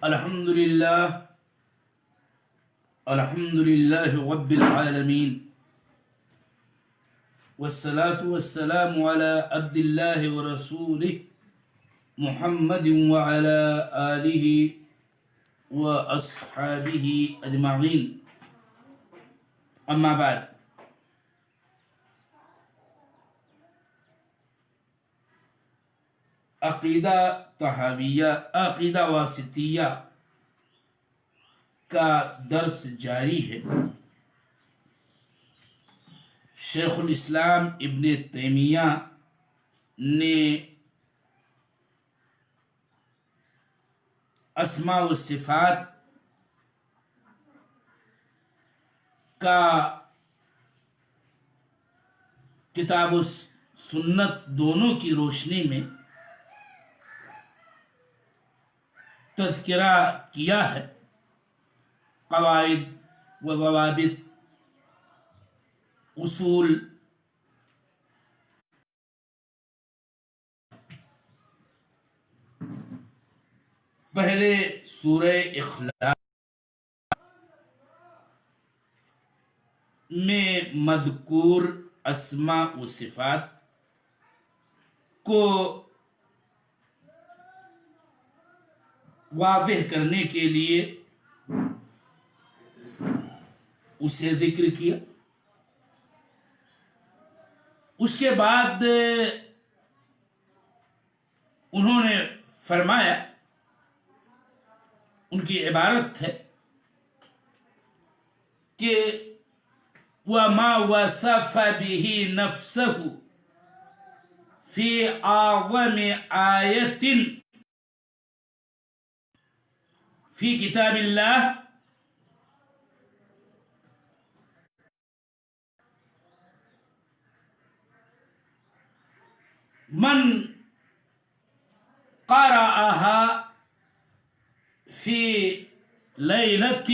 الحمد لله رب العالمين والصلاة والسلام على عبد الله ورسوله محمد وعلى آله وأصحابه أجمعين أما بعد عقیدہ طحاویہ عقیدہ واسطیہ کا درس جاری ہے۔ شیخ الاسلام ابن تیمیہ نے اسماء و صفات کا کتاب و سنت دونوں کی روشنی میں تذکرہ کیا ہے۔ قواعد و ضوابط، اصول، پہلے سورہ اخلاص میں مذکور اسماء و صفات کو واضح کرنے کے لیے اسے ذکر کیا۔ اس کے بعد انہوں نے فرمایا، ان کی عبارت ہے کہ وَمَا وَصَفَ بِهِ نَفْسَهُ فِي أَعْظَمِ آيَةٍ فی کتاب اللہ من قرأها فی لیلۃ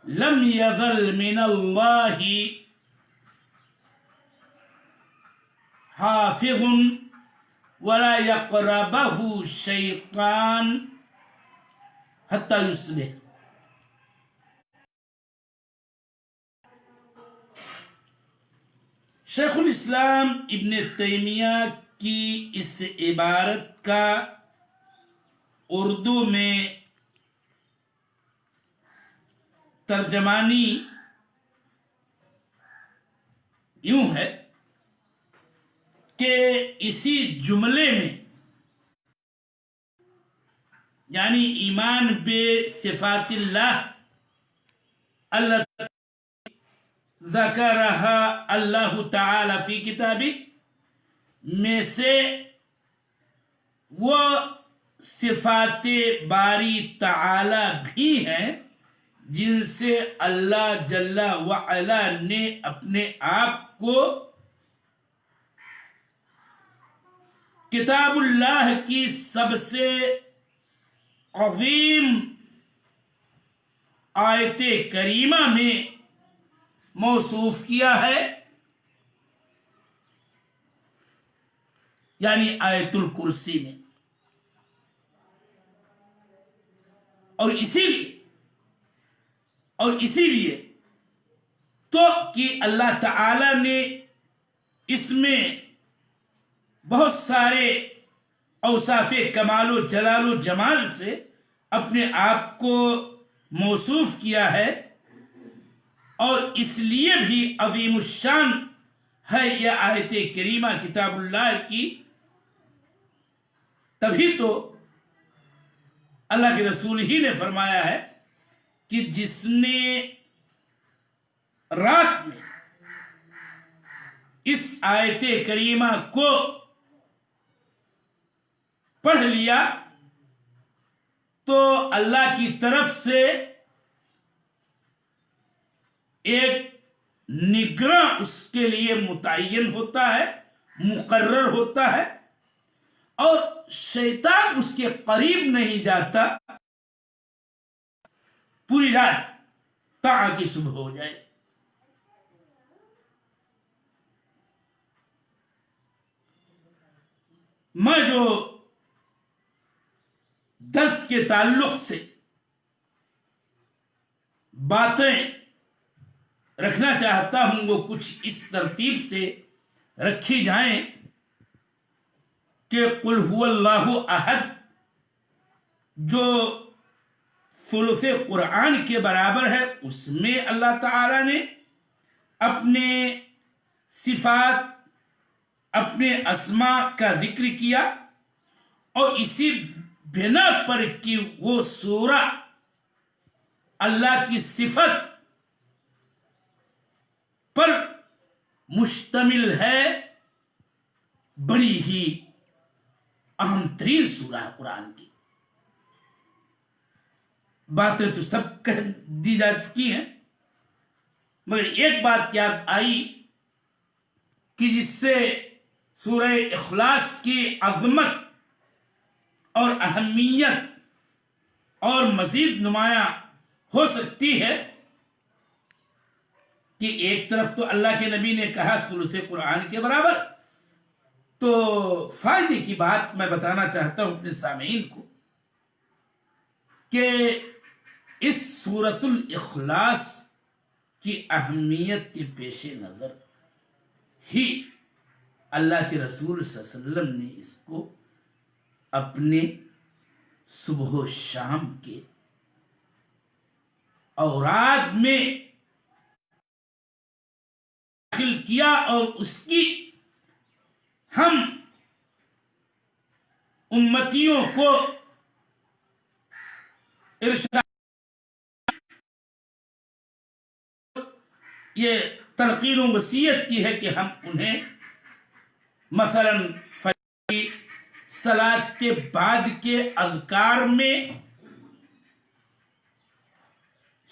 لم یزل من اللہ حافظ ولا یقربہ شیطان حتی یصبح۔ شیخ الاسلام ابن تیمیہ کی اس عبارت کا اردو میں ترجمانی یوں ہے کہ اسی جملے میں، یعنی ایمان بے صفات اللہ اللہ ذکرہا اللہ تعالی فی کتابی میں سے وہ صفات باری تعالی بھی ہیں جن سے اللہ جل وعلا نے اپنے آپ کو کتاب اللہ کی سب سے عظیم آیت کریمہ میں موصوف کیا ہے، یعنی آیت الکرسی میں۔ اور اسی لیے تو کہ اللہ تعالی نے اس میں بہت سارے اوصاف کمال و جلال و جمال سے اپنے آپ کو موصوف کیا ہے، اور اس لیے بھی عظیم الشان ہے یہ آیت کریمہ کتاب اللہ کی۔ تبھی تو اللہ کے رسول ہی نے فرمایا ہے کہ جس نے رات میں اس آیت کریمہ کو پڑھ لیا تو اللہ کی طرف سے ایک نگراں اس کے لیے متعین ہوتا ہے، مقرر ہوتا ہے، اور شیطان اس کے قریب نہیں جاتا پوری رات تا کہ صبح ہو جائے۔ میں جو 10 کے تعلق سے باتیں رکھنا چاہتا ہوں وہ کچھ اس ترتیب سے رکھی جائیں کہ قل هو اللہ احد جو ثلث قرآن کے برابر ہے، اس میں اللہ تعالی نے اپنے صفات، اپنے اسماء کا ذکر کیا، اور اسی بنا پر کہ وہ سورہ اللہ کی صفت پر مشتمل ہے، بڑی ہی اہم ترین سورہ ہے قرآن کی۔ باتیں تو سب کہہ دی جا چکی ہیں، مگر ایک بات یاد آئی کہ جس سے سورہ اخلاص کی عظمت اور اہمیت اور مزید نمایاں ہو سکتی ہے کہ ایک طرف تو اللہ کے نبی نے کہا ثلث قرآن کے برابر، تو فائدے کی بات میں بتانا چاہتا ہوں اپنے سامعین کو کہ اس سورۃ الاخلاص کی اہمیت کے پیش نظر ہی اللہ کے رسول صلی اللہ علیہ وسلم نے اس کو اپنے صبح و شام کے اوراد میں داخل کیا، اور اس کی ہم امتیوں کو ارشاد یہ تلقین و وصیت کی ہے کہ ہم انہیں مثلاً فجر کی صلاۃ کے بعد کے اذکار میں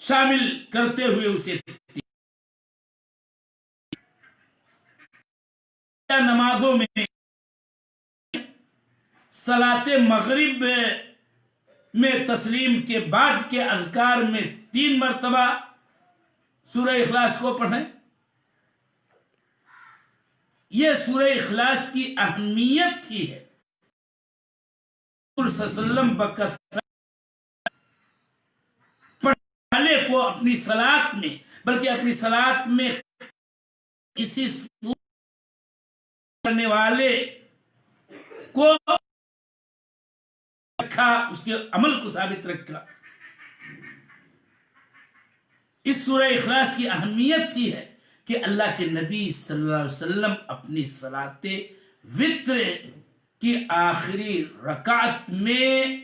شامل کرتے ہوئے اسے نمازوں میں صلاۃ مغرب میں تسلیم کے بعد کے اذکار میں 3 مرتبہ سورہ اخلاص کو پڑھیں۔ یہ سورہ اخلاص کی اہمیت ہی ہے۔ رسول صلی اللہ علیہ وسلم بکثرت پڑھنے والے کو اپنی صلاۃ میں، بلکہ اپنی صلاۃ میں اسی کرنے والے کو رکھا، اس کے عمل کو ثابت رکھا۔ اس سورہ اخلاص کی اہمیت ہی ہے کہ اللہ کے نبی صلی اللہ علیہ وسلم اپنی صلاۃ وتر کی آخری رکعت میں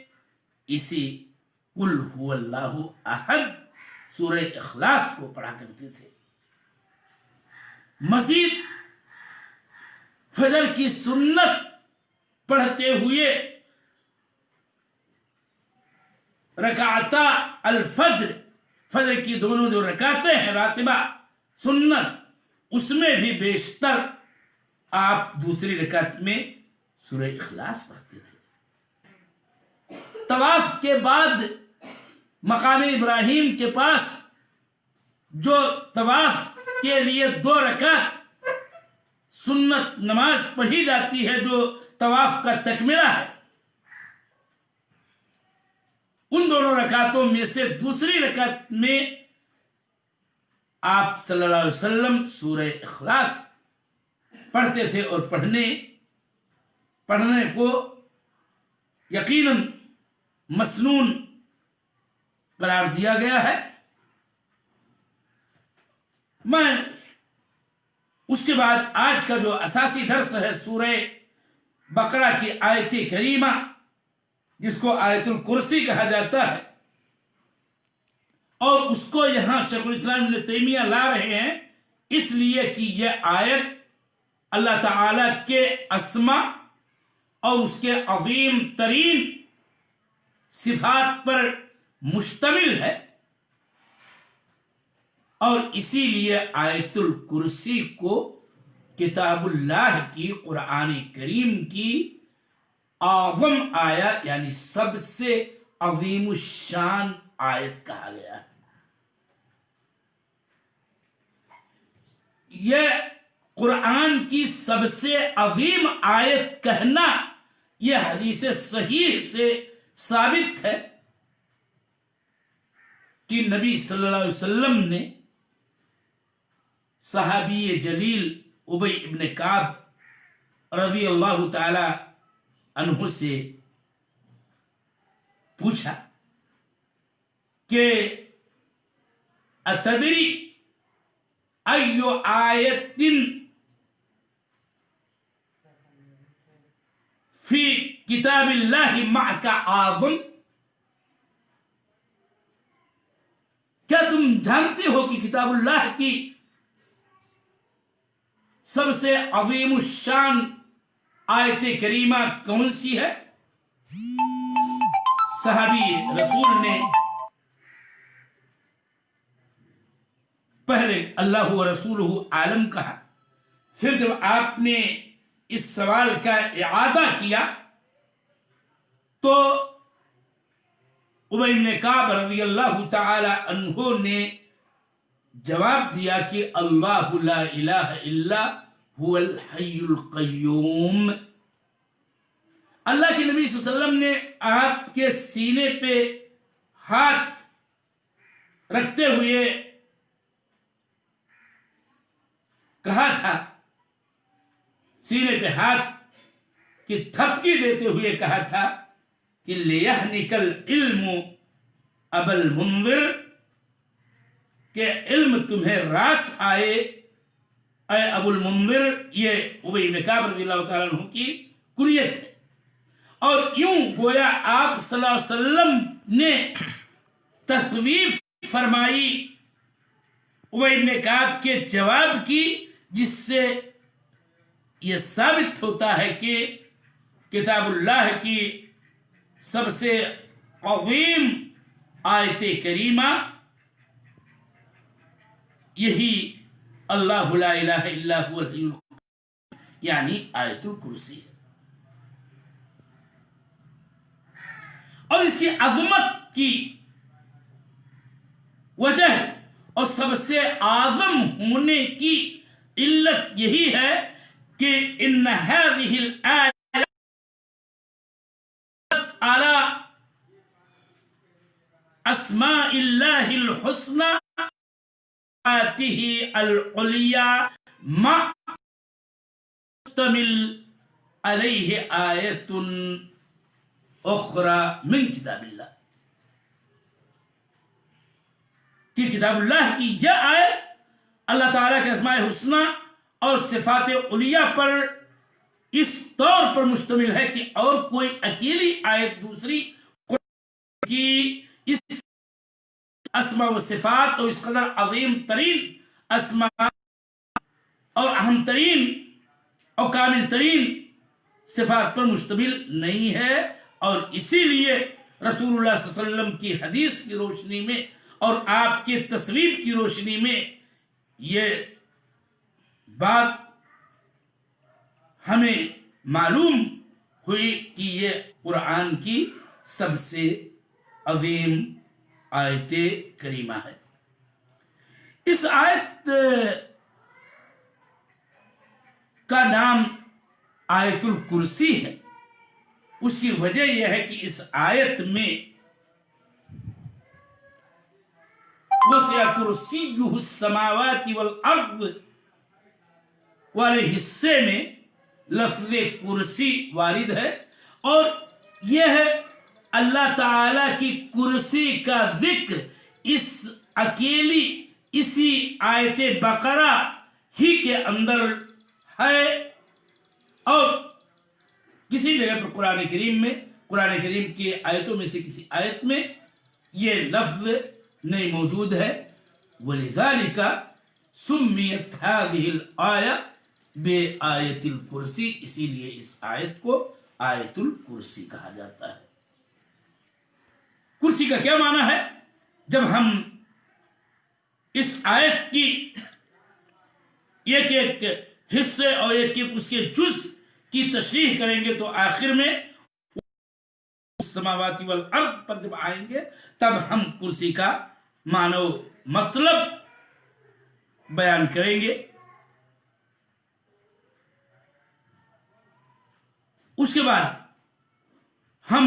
اسی قل هو اللہ احد سورہ اخلاص کو پڑھا کرتے تھے۔ مزید فجر کی سنت پڑھتے ہوئے رکعتا الفجر، فجر کی دونوں جو رکعتیں ہیں راتبہ سنت، اس میں بھی بیشتر آپ دوسری رکعت میں سورہ اخلاص پڑھتے تھے۔ طواف کے بعد مقام ابراہیم کے پاس جو طواف کے لیے 2 رکعت سنت نماز پڑھی جاتی ہے، جو طواف کا تکملہ ہے، ان دونوں رکعتوں میں سے دوسری رکعت میں آپ صلی اللہ علیہ وسلم سورہ اخلاص پڑھتے تھے، اور پڑھنے کو یقیناً مسنون قرار دیا گیا ہے۔ میں اس کے بعد آج کا جو اساسی درس ہے سورہ بقرہ کی آیت کریمہ، جس کو آیت الکرسی کہا جاتا ہے، اور اس کو یہاں شیخ الاسلام ابن تیمیہ لا رہے ہیں اس لیے کہ یہ آیت اللہ تعالی کے اسماء اور اس کے عظیم ترین صفات پر مشتمل ہے، اور اسی لیے آیت الکرسی کو کتاب اللہ کی، قرآن کریم کی اعظم آیت یعنی سب سے عظیم الشان آیت کہا گیا ہے۔ یہ قرآن کی سب سے عظیم آیت کہنا یہ حدیث صحیح سے ثابت ہے کہ نبی صلی اللہ علیہ وسلم نے صحابی جلیل ابی ابن کعب رضی اللہ تعالی عنہ سے پوچھا کہ اتدری ایو آیت فی کتاب اللہ معک اعظم، کیا تم جانتے ہو کہ کتاب اللہ کی سب سے عظیم الشان آیت کریمہ کون سی ہے؟ صحابی رسول نے پہلے اللہ و رسولہ عالم کہا، پھر جب آپ نے اس سوال کا اعادہ کیا تو ابی بن کعب رضی اللہ تعالی عنہ نے جواب دیا کہ اللہ لا الہ الا هو الحی القیوم۔ اللہ کے نبی صلی اللہ علیہ وسلم نے آپ کے سینے پہ ہاتھ رکھتے ہوئے کہا تھا، سینے پہ ہاتھ کی تھپکی دیتے ہوئے کہا تھا کہ لِيَحْنِكَ الْعِلْمُ أَبَا الْمُنذِرِ، کہ علم تمہیں راس آئے اے ابو المنذر۔ یہ ابی بن کعب رضی اللہ تعالیٰ عنہ کی کنیت ہے، اور یوں گویا آپ صلی اللہ علیہ وسلم نے تصویب فرمائی ابی بن کعب کے جواب کی، جس سے یہ ثابت ہوتا ہے کہ کتاب اللہ کی سب سے عظیم آیت کریمہ یہی اللہ لا الہ الا هو الحی القیوم یعنی آیت الکرسی ہے۔ اور اس کی عظمت کی وجہ اور سب سے اعظم ہونے کی علت یہی ہے کہ ان هذه الآیات علی اسماء اللہ الحسنى آتہ العلیٰ ما مشتمل علیہ آیت اخرى من کتاب اللہ، کہ کتاب اللہ کی یہ آیت اللہ تعالیٰ کے اسماء حسنہ اور صفات علیٰ پر اس طور پر مشتمل ہے کہ اور کوئی اکیلی آیت دوسری قرآن کی اس اسماء و صفات اور اس قدر عظیم ترین اسماء اور اہم ترین اور کامل ترین صفات پر مشتمل نہیں ہے۔ اور اسی لیے رسول اللہ صلی اللہ علیہ وسلم کی حدیث کی روشنی میں اور آپ کے تصویر کی روشنی میں یہ بات ہمیں معلوم ہوئی کہ یہ قرآن کی سب سے عظیم آیت کریمہ ہے۔ اس آیت کا نام آیت الکرسی ہے، اس کی وجہ یہ ہے کہ اس آیت میں وسع کرسیہ السماوات والارض والے حصے میں لفظ کرسی وارد ہے، اور یہ ہے اللہ تعالی کی کرسی کا ذکر اس اکیلی اسی آیت بقرہ ہی کے اندر ہے، اور کسی جگہ پر قرآن کریم کی آیتوں میں سے کسی آیت میں یہ لفظ نہیں موجود ہے۔ وَلِذَلِكَ سُمِّيَتْ هَذِهِ الْآيَةُ بِآیَةِ الْکُرْسی، اسی لیے اس آیت کو آیت الکرسی کہا جاتا ہے۔ کرسی کا کیا معنی ہے؟ جب ہم اس آیت کی ایک ایک حصے اور ایک ایک اس کے جز کی تشریح کریں گے تو آخر میں السماوات والارض پر جب آئیں گے تب ہم کرسی کا معنی و مطلب بیان کریں گے۔ اس کے بعد ہم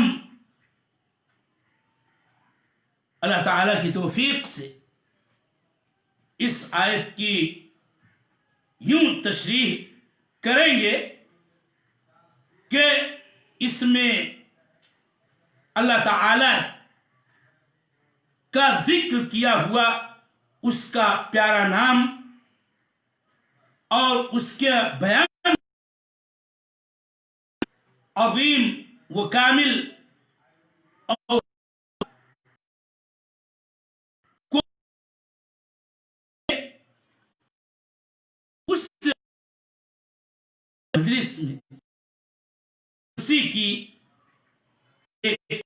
اللہ تعالیٰ کی توفیق سے اس آیت کی یوں تشریح کریں گے کہ اس میں اللہ تعالی کا ذکر کیا ہوا اس کا پیارا نام اور اس کے بیان عظیم و کامل اور اس مجلس میں اسی کی ایک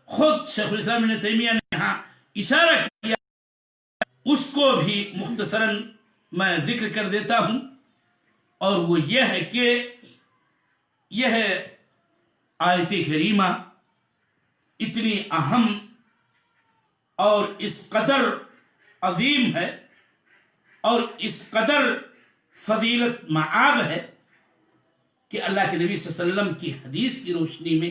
خود شیخ الاسلام ابن تیمیہ نے یہاں اشارہ کیا، اس کو بھی مختصراً میں ذکر کر دیتا ہوں، اور وہ یہ ہے کہ یہ آیت کریمہ اتنی اہم اور اس قدر عظیم ہے اور اس قدر فضیلت معاب ہے کہ اللہ کے نبی صلی اللہ علیہ وسلم کی حدیث کی روشنی میں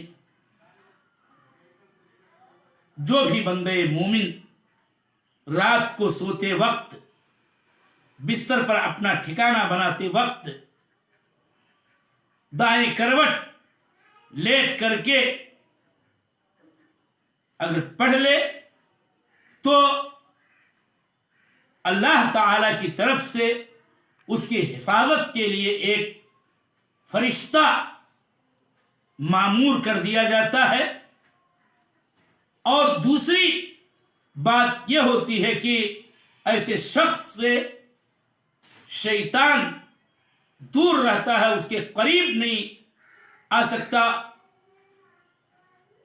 جو بھی بندے مومن رات کو سوتے وقت بستر پر اپنا ٹھکانہ بناتے وقت دائیں کروٹ لیٹ کر کے اگر پڑھ لے تو اللہ تعالی کی طرف سے اس کی حفاظت کے لیے ایک فرشتہ مامور کر دیا جاتا ہے، اور دوسری بات یہ ہوتی ہے کہ ایسے شخص سے شیطان دور رہتا ہے، اس کے قریب نہیں آ سکتا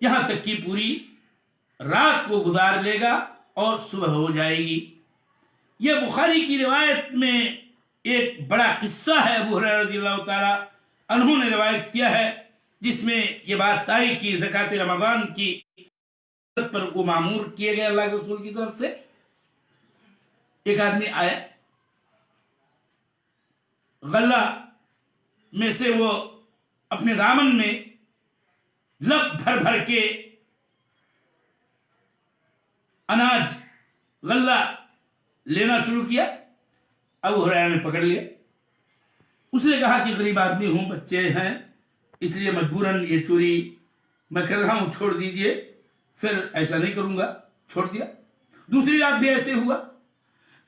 یہاں تک کہ پوری رات کو گزار لے گا اور صبح ہو جائے گی۔ یہ بخاری کی روایت میں ایک بڑا قصہ ہے، ابو ہریرہ رضی اللہ تعالی عنہ نے روایت کیا ہے، جس میں یہ بات آئی کہ زکوٰۃ رمضان کی پر وہ معمور کیے گئے اللہ کے رسول کی طرف سے۔ ایک آدمی آیا، غلہ میں سے وہ اپنے دامن میں لب بھر بھر کے اناج غلہ لینا شروع کیا۔ ابو ہریرہ نے پکڑ لیا، اس نے کہا کہ غریب آدمی ہوں، بچے ہیں، اس لیے مجبوراً یہ چوری میں کر رہا ہوں، چھوڑ دیجئے۔ پھر ایسا نہیں کروں گا، چھوڑ دیا۔ دوسری رات بھی ایسے ہوا،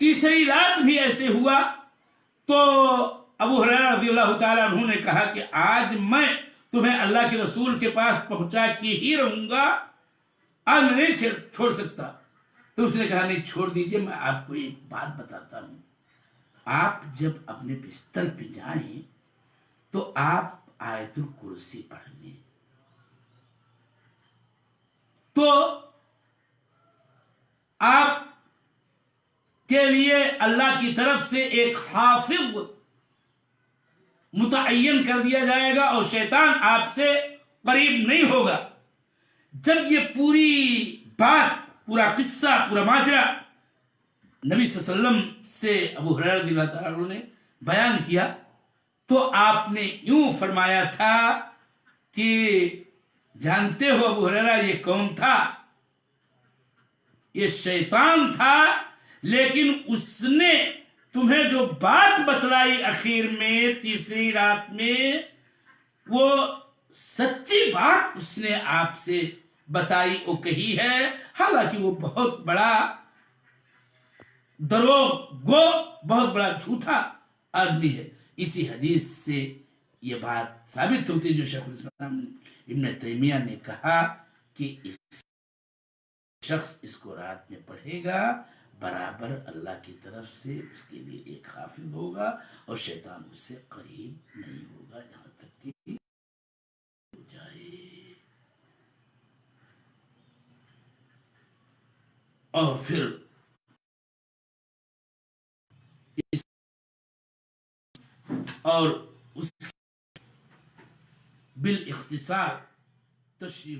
تیسری رات بھی ایسے ہوا، تو ابو ہریرہ رضی اللہ تعالیٰ عنہ نے کہا کہ آج میں تمہیں اللہ کے رسول کے پاس پہنچا کے ہی رہوں گا، آج میں نہیں چھوڑ سکتا۔ تو اس نے کہا نہیں، چھوڑ دیجئے، میں آپ کو ایک بات بتاتا ہوں، آپ جب اپنے بستر پہ جائیں تو آپ آیت الکرسی پڑھ لیں، تو آپ کے لیے اللہ کی طرف سے ایک حافظ متعین کر دیا جائے گا اور شیطان آپ سے قریب نہیں ہوگا۔ جب یہ پوری بات، پورا قصہ، پورا ماجرا نبی صلی اللہ علیہ وسلم سے ابو ہریرہ رضی اللہ تعالیٰ عنہ نے بیان کیا تو آپ نے یوں فرمایا تھا کہ جانتے ہو ابو ہریرہ یہ کون تھا؟ یہ شیطان تھا، لیکن اس نے تمہیں جو بات بتلائی اخیر میں تیسری رات میں، وہ سچی بات اس نے آپ سے بتائی اور کہی ہے، حالانکہ وہ بہت بڑا دروغ گو، بہت بڑا جھوٹا آدمی ہے۔ اسی حدیث سے یہ بات ثابت ہوتی ہے جو شیخ الاسلام ابن تیمیہ نے کہا کہ اس شخص اس کو رات میں پڑھے گا، برابر اللہ کی طرف سے اس کے لیے ایک حافظ ہوگا اور شیطان اس سے قریب نہیں ہوگا یہاں تک کہ ہو جائے۔ اور پھر اور اس بالاختصار تشریح